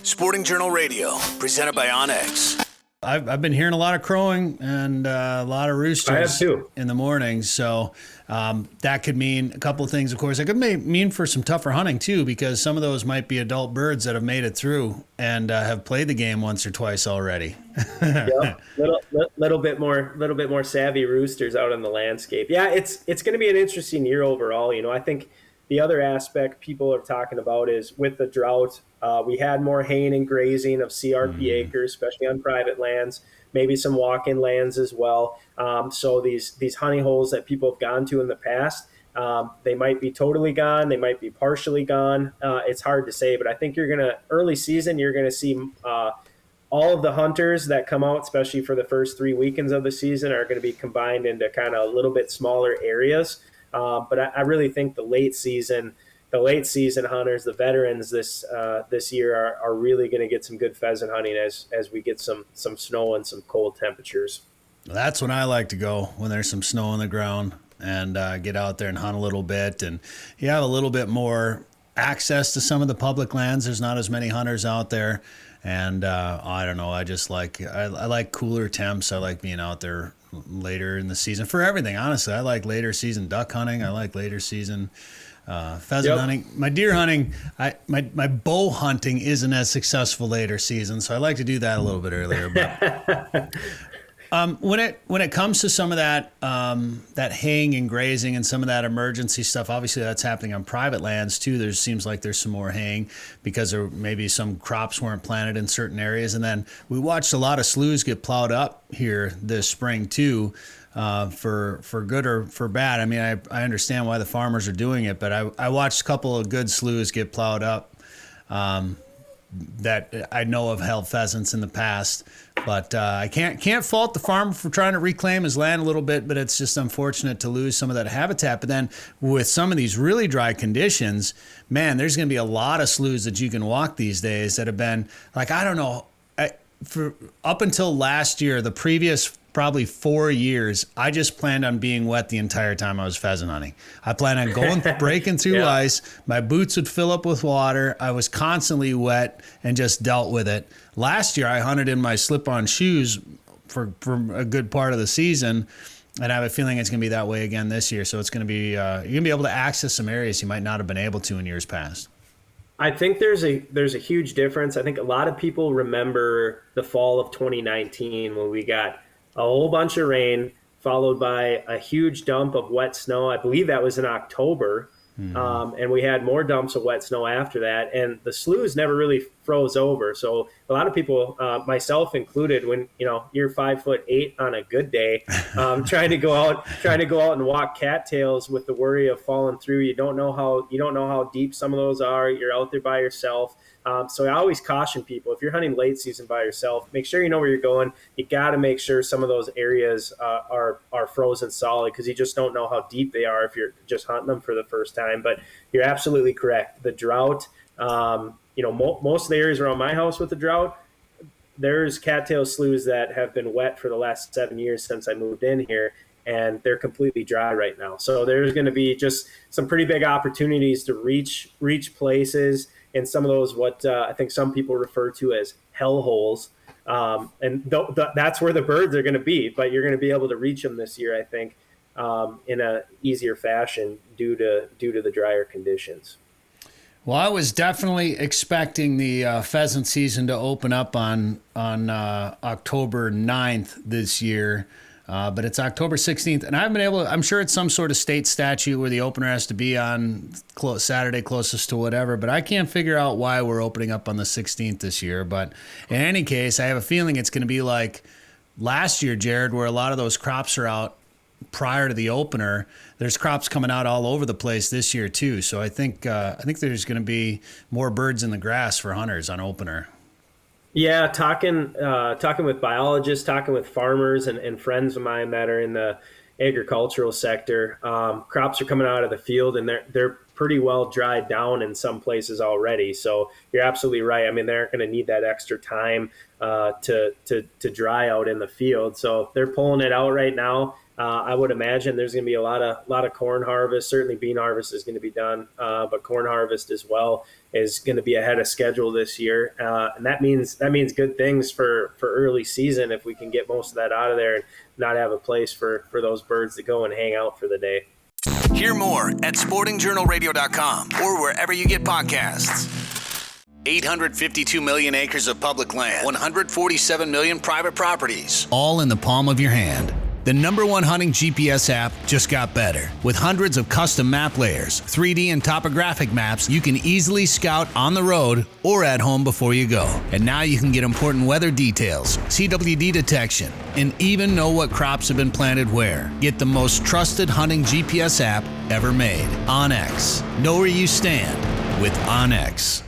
Sporting Journal Radio, presented by Onyx. I've been hearing a lot of crowing and a lot of roosters in the morning, so that could mean a couple of things. Of course, it could mean for some tougher hunting too, because some of those might be adult birds that have made it through and have played the game once or twice already. Yep, little bit more savvy roosters out on the landscape. Yeah, it's going to be an interesting year overall. You know, I think the other aspect people are talking about is with the drought. We had more haying and grazing of CRP acres, especially on private lands, maybe some walk-in lands as well. So these honey holes that people have gone to in the past, they might be totally gone. They might be partially gone. It's hard to say, but I think early season, you're going to see all of the hunters that come out, especially for the first 3 weekends of the season, are going to be combined into kind of a little bit smaller areas. But I really think the late season hunters, the veterans this year are really going to get some good pheasant hunting as we get some snow and some cold temperatures. That's when I like to go, when there's some snow on the ground, and get out there and hunt a little bit. And you have a little bit more access to some of the public lands. There's not as many hunters out there. And I don't know, I like cooler temps. I like being out there later in the season for everything. Honestly, I like later season duck hunting. I like later season pheasant hunting. My deer hunting, my bow hunting isn't as successful later season, so I like to do that a little bit earlier. But when it comes to some of that haying and grazing and some of that emergency stuff, obviously that's happening on private lands too. There seems like there's some more haying because there maybe some crops weren't planted in certain areas, and then we watched a lot of sloughs get plowed up here this spring too. For good or for bad. I mean, I understand why the farmers are doing it, but I watched a couple of good sloughs get plowed up that I know have held pheasants in the past. But I can't fault the farmer for trying to reclaim his land a little bit, but it's just unfortunate to lose some of that habitat. But then with some of these really dry conditions, man, there's going to be a lot of sloughs that you can walk these days that have been, like, I don't know, for up until last year, the previous probably 4 years, I just planned on being wet the entire time I was pheasant hunting. I planned on going, breaking through ice. My boots would fill up with water. I was constantly wet and just dealt with it. Last year, I hunted in my slip-on shoes for a good part of the season, and I have a feeling it's going to be that way again this year. So it's going to be you're going to be able to access some areas you might not have been able to in years past. I think there's a huge difference. I think a lot of people remember the fall of 2019 when we got a whole bunch of rain followed by a huge dump of wet snow. I believe that was in October. And we had more dumps of wet snow after that. And the sloughs never really froze over. So a lot of people, myself included, when you're 5'8" on a good day, trying to go out and walk cattails with the worry of falling through. You don't know how deep some of those are. You're out there by yourself. So I always caution people, if you're hunting late season by yourself, make sure you know where you're going. You got to make sure some of those areas are frozen solid, because you just don't know how deep they are if you're just hunting them for the first time. But you're absolutely correct. The drought, most of the areas around my house with the drought, there's cattail sloughs that have been wet for the last 7 years since I moved in here, and they're completely dry right now. So there's going to be just some pretty big opportunities to reach places in some of those, what I think some people refer to as hell holes. And that's where the birds are going to be, but you're going to be able to reach them this year, I think, in a easier fashion due to the drier conditions. Well, I was definitely expecting the pheasant season to open up on October 9th this year. But it's October 16th, and I haven't been able to, I'm sure it's some sort of state statute where the opener has to be on Saturday closest to whatever, but I can't figure out why we're opening up on the 16th this year. But in any case, I have a feeling it's going to be like last year, Jared, where a lot of those crops are out prior to the opener. There's crops coming out all over the place this year too. So I think there's going to be more birds in the grass for hunters on opener. Yeah, talking with biologists, talking with farmers and friends of mine that are in the agricultural sector, crops are coming out of the field and they're pretty well dried down in some places already. So you're absolutely right. I mean, they're going to need that extra time to dry out in the field. So they're pulling it out right now. I would imagine there's going to be a lot of corn harvest. Certainly, bean harvest is going to be done, but corn harvest as well is going to be ahead of schedule this year, and that means good things for early season if we can get most of that out of there and not have a place for those birds to go and hang out for the day. Hear more at sportingjournalradio.com or wherever you get podcasts. 852 million acres of public land, 147 million private properties, all in the palm of your hand. The #1 hunting GPS app just got better. With hundreds of custom map layers, 3D and topographic maps, you can easily scout on the road or at home before you go. And now you can get important weather details, CWD detection, and even know what crops have been planted where. Get the most trusted hunting GPS app ever made. OnX. Know where you stand with OnX.